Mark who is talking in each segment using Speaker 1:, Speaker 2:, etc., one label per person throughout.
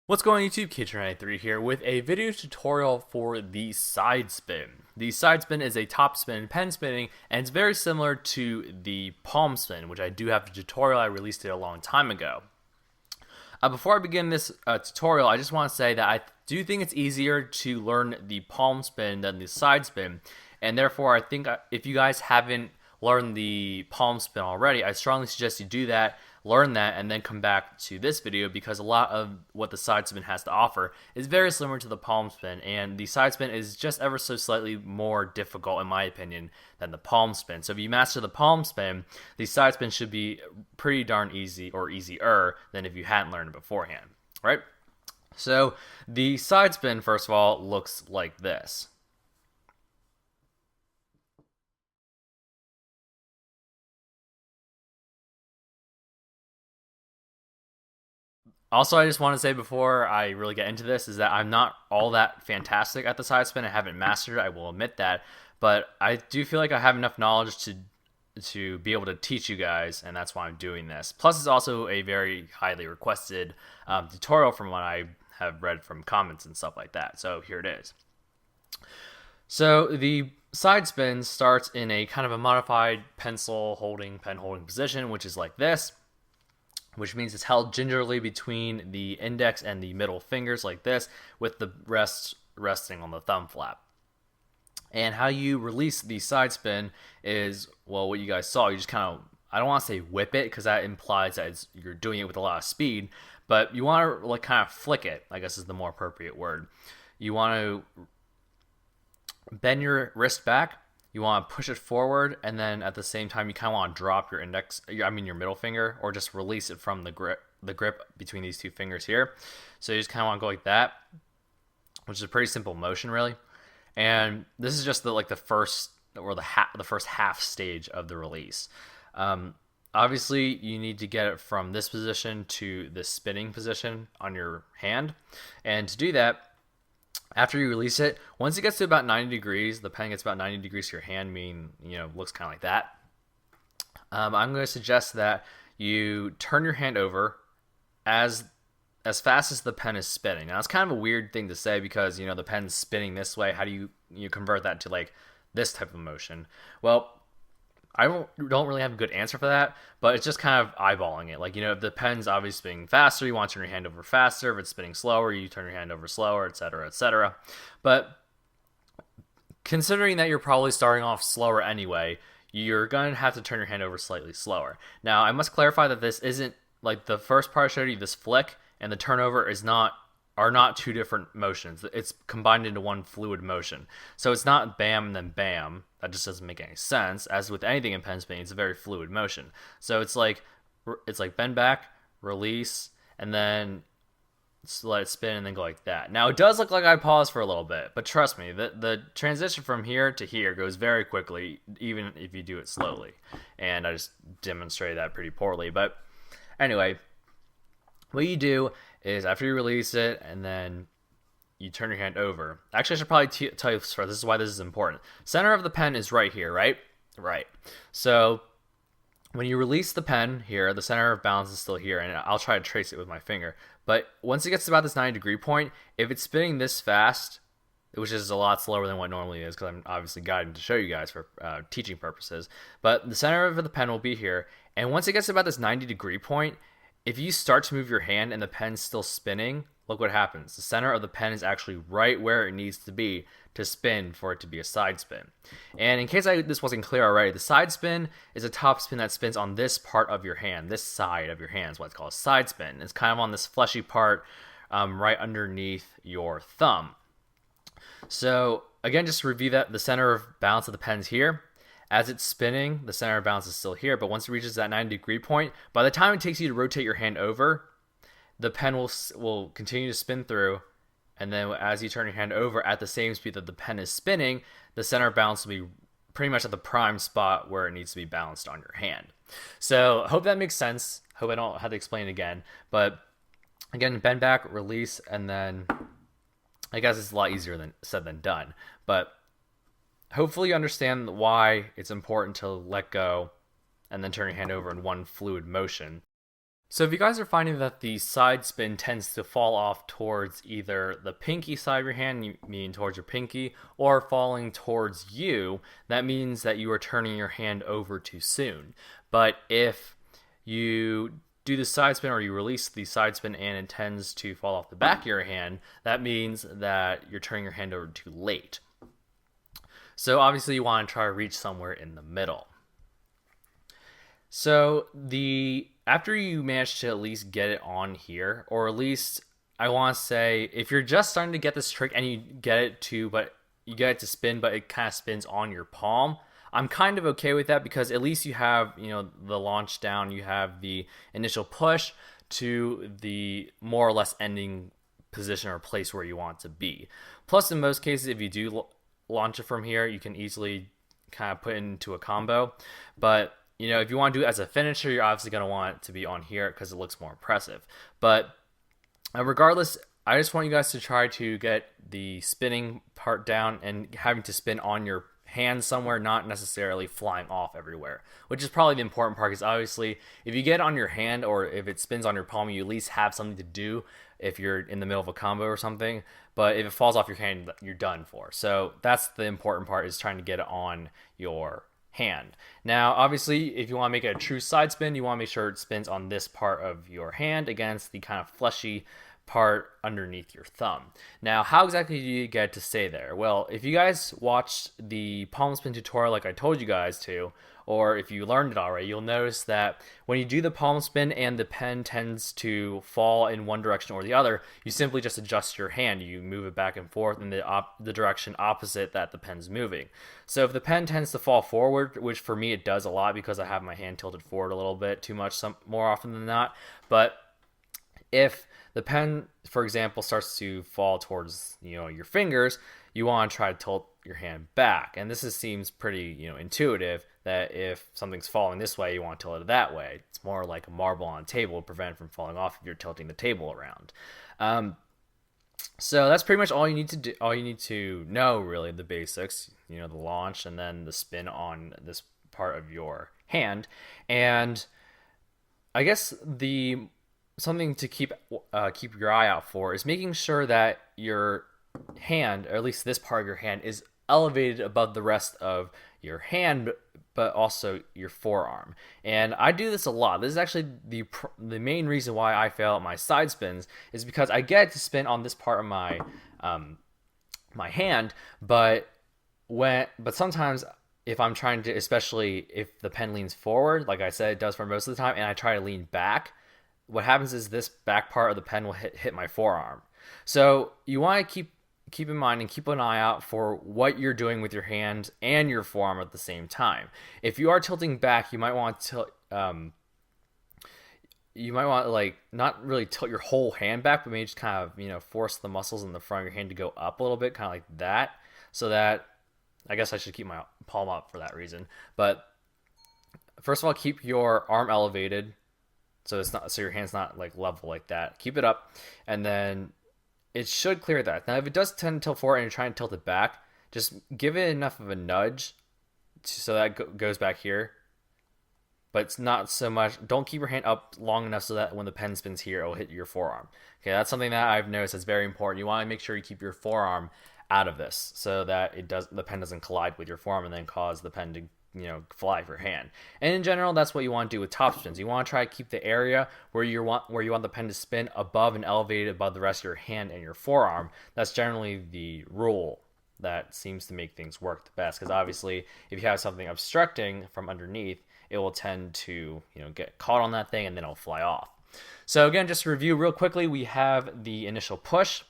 Speaker 1: What's going on YouTube? Kitchen93 here with a video tutorial for the Sidespin. The Sidespin is a top spin pen spinning, and it's very similar to the palm spin, which I do have a tutorial. I released it a long time ago. Before I begin this tutorial, I just want to say that I do think it's easier to learn the palm spin than the side spin, and therefore I think if you guys haven't learned the palm spin already, I strongly suggest you do that, learn that, and then come back to this video, because a lot of what the side spin has to offer is very similar to the palm spin, and the side spin is just ever so slightly more difficult in my opinion than the palm spin. So if you master the palm spin, the side spin should be pretty darn easy, or easier than if you hadn't learned it beforehand, right? So the side spin, first of all, looks like this. Also, I just want to say before I really get into this is that I'm not all that fantastic at the side spin. I haven't mastered it, I will admit that, but I do feel like I have enough knowledge to be able to teach you guys, and that's why I'm doing this. Plus, it's also a very highly requested tutorial from what I have read from comments and stuff like that. So here it is. So the side spin starts in a kind of a modified pen holding position, which is like this, which means it's held gingerly between the index and the middle fingers like this, with the rest resting on the thumb flap. And how you release the side spin is, well, what you guys saw. You just kind of, I don't want to say whip it, because that implies that you're doing it with a lot of speed, but you want to like kind of flick it, I guess is the more appropriate word. You want to bend your wrist back, you want to push it forward, and then at the same time you kind of want to drop your your middle finger, or just release it from the grip between these two fingers here. So you just kind of want to go like that, which is a pretty simple motion really. And this is just the first, or the first half stage of the release. Obviously you need to get it from this position to this spinning position on your hand, and to do that, after you release it, once it gets to about 90 degrees, the pen gets about 90 degrees to your hand, meaning, looks kind of like that. I'm going to suggest that you turn your hand over as fast as the pen is spinning. Now, it's kind of a weird thing to say, because, the pen's spinning this way. How do you convert that to like this type of motion? Well, I don't really have a good answer for that, but it's just kind of eyeballing it. Like, if the pen's obviously spinning faster, you want to turn your hand over faster. If it's spinning slower, you turn your hand over slower, etc., etc. But considering that you're probably starting off slower anyway, you're going to have to turn your hand over slightly slower. Now, I must clarify that this isn't like the first part I showed you, this flick and the turnover are not two different motions. It's combined into one fluid motion. So it's not bam and then bam. That just doesn't make any sense. As with anything in pen spinning, it's a very fluid motion. So it's like bend back, release, and then let it spin, and then go like that. Now, it does look like I paused for a little bit, but trust me, the transition from here to here goes very quickly, even if you do it slowly. And I just demonstrated that pretty poorly. But anyway, what you do is, after you release it and then you turn your hand over. Actually, I should probably tell you first, this is why this is important. Center of the pen is right here, right? Right. So when you release the pen here, the center of balance is still here, and I'll try to trace it with my finger. But once it gets to about this 90-degree point, if it's spinning this fast, which is a lot slower than what normally is, because I'm obviously guiding to show you guys for teaching purposes, but the center of the pen will be here, and once it gets to about this 90-degree point, if you start to move your hand and the pen's still spinning, look what happens. The center of the pen is actually right where it needs to be to spin for it to be a side spin. And in case this wasn't clear already, the side spin is a top spin that spins on this part of your hand. This side of your hand is what's called a side spin. It's kind of on this fleshy part right underneath your thumb. So again, just to review that, the center of balance of the pen's here. As it's spinning, the center of balance is still here, but once it reaches that 90-degree point, by the time it takes you to rotate your hand over, the pen will continue to spin through, and then as you turn your hand over at the same speed that the pen is spinning, the center of balance will be pretty much at the prime spot where it needs to be balanced on your hand. So I hope that makes sense. Hope I don't have to explain it again. But again, bend back, release, and then I guess it's a lot easier said than done. But hopefully you understand why it's important to let go and then turn your hand over in one fluid motion. So if you guys are finding that the side spin tends to fall off towards either the pinky side of your hand, meaning towards your pinky, or falling towards you, that means that you are turning your hand over too soon. But if you do the side spin or you release the side spin and it tends to fall off the back of your hand, that means that you're turning your hand over too late. So obviously you want to try to reach somewhere in the middle. So the after you manage to at least get it on here, or at least I want to say, if you're just starting to get this trick and you get it to spin, but it kind of spins on your palm, I'm kind of okay with that because at least you have, the launch down, you have the initial push to the more or less ending position or place where you want to be. Plus, in most cases, if you do launch it from here, you can easily kind of put it into a combo. But if you want to do it as a finisher, you're obviously going to want it to be on here because it looks more impressive. But regardless, I just want you guys to try to get the spinning part down and having to spin on your hand somewhere, not necessarily flying off everywhere, which is probably the important part because obviously if you get it on your hand or if it spins on your palm, you at least have something to do if you're in the middle of a combo or something. But if it falls off your hand, you're done for. So that's the important part, is trying to get it on your hand. Now, obviously, if you want to make it a true side spin, you want to make sure it spins on this part of your hand against the kind of fleshy part underneath your thumb. Now, how exactly do you get to stay there? Well, if you guys watched the palm spin tutorial like I told you guys to, or if you learned it already, you'll notice that when you do the palm spin and the pen tends to fall in one direction or the other, you simply just adjust your hand. You move it back and forth in the direction opposite that the pen's moving. So if the pen tends to fall forward, which for me it does a lot because I have my hand tilted forward a little bit too much more often than not, but if the pen, for example, starts to fall towards your fingers, you want to try to tilt your hand back. And this seems pretty intuitive, that if something's falling this way, you want to tilt it that way. It's more like a marble on a table to prevent it from falling off if you're tilting the table around. So that's pretty much all you need to do. All you need to know, really, the basics. The launch and then the spin on this part of your hand. And I guess something to keep your eye out for is making sure that your hand, or at least this part of your hand, is elevated above the rest of your hand, but also your forearm. And I do this a lot. This is actually the main reason why I fail at my side spins, is because I get to spin on this part of my my hand, but sometimes if I'm trying to, especially if the pen leans forward, like I said it does for most of the time, and I try to lean back, what happens is this back part of the pen will hit my forearm. So you want to keep in mind and keep an eye out for what you're doing with your hand and your forearm at the same time. If you are tilting back, you might want to like not really tilt your whole hand back, but maybe just kind of force the muscles in the front of your hand to go up a little bit, kind of like that. So that, I guess I should keep my palm up for that reason. But first of all, keep your arm elevated. So your hand's not like level like that. Keep it up, and then it should clear that. Now, if it does tend to tilt forward and you're trying to tilt it back, just give it enough of a nudge so that goes back here. But it's not so much. Don't keep your hand up long enough so that when the pen spins here, it'll hit your forearm. Okay, that's something that I've noticed is very important. You want to make sure you keep your forearm out of this so that the pen doesn't collide with your forearm and then cause the pen to fly for your hand. And in general, that's what you want to do with top spins. You want to try to keep the area where you want the pen to spin above and elevated above the rest of your hand and your forearm. That's generally the rule that seems to make things work the best, because obviously if you have something obstructing from underneath, it will tend to get caught on that thing and then it'll fly off. So again, just to review real quickly, we have the initial push,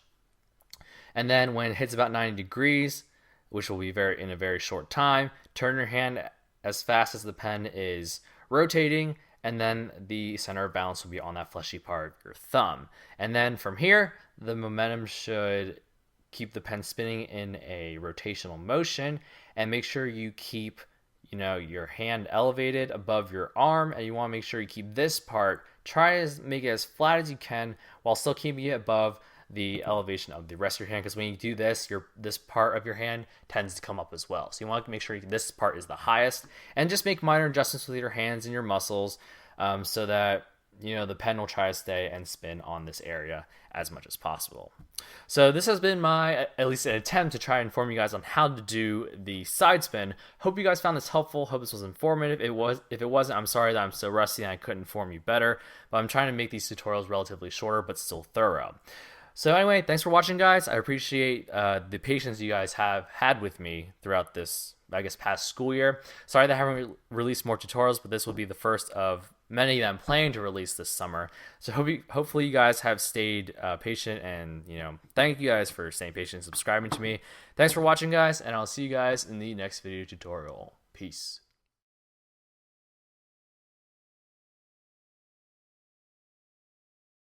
Speaker 1: and then when it hits about 90 degrees, which will be in a very short time, turn your hand as fast as the pen is rotating, and then the center of balance will be on that fleshy part of your thumb. And then from here, the momentum should keep the pen spinning in a rotational motion, and make sure you keep your hand elevated above your arm, and you want to make sure you keep this part, try to make it as flat as you can while still keeping it above the elevation of the rest of your hand, because when you do this, this part of your hand tends to come up as well. So you want to make sure this part is the highest, and just make minor adjustments with your hands and your muscles, so that the pen will try to stay and spin on this area as much as possible. So this has been my, at least an attempt to try and inform you guys on how to do the side spin. Hope you guys found this helpful. Hope this was informative. If it wasn't, I'm sorry that I'm so rusty and I couldn't inform you better, but I'm trying to make these tutorials relatively shorter but still thorough. So anyway, thanks for watching, guys. I appreciate the patience you guys have had with me throughout this, I guess, past school year. Sorry that I haven't released more tutorials, but this will be the first of many that I'm planning to release this summer. So hopefully you guys have stayed patient, and thank you guys for staying patient and subscribing to me. Thanks for watching, guys, and I'll see you guys in the next video tutorial. Peace.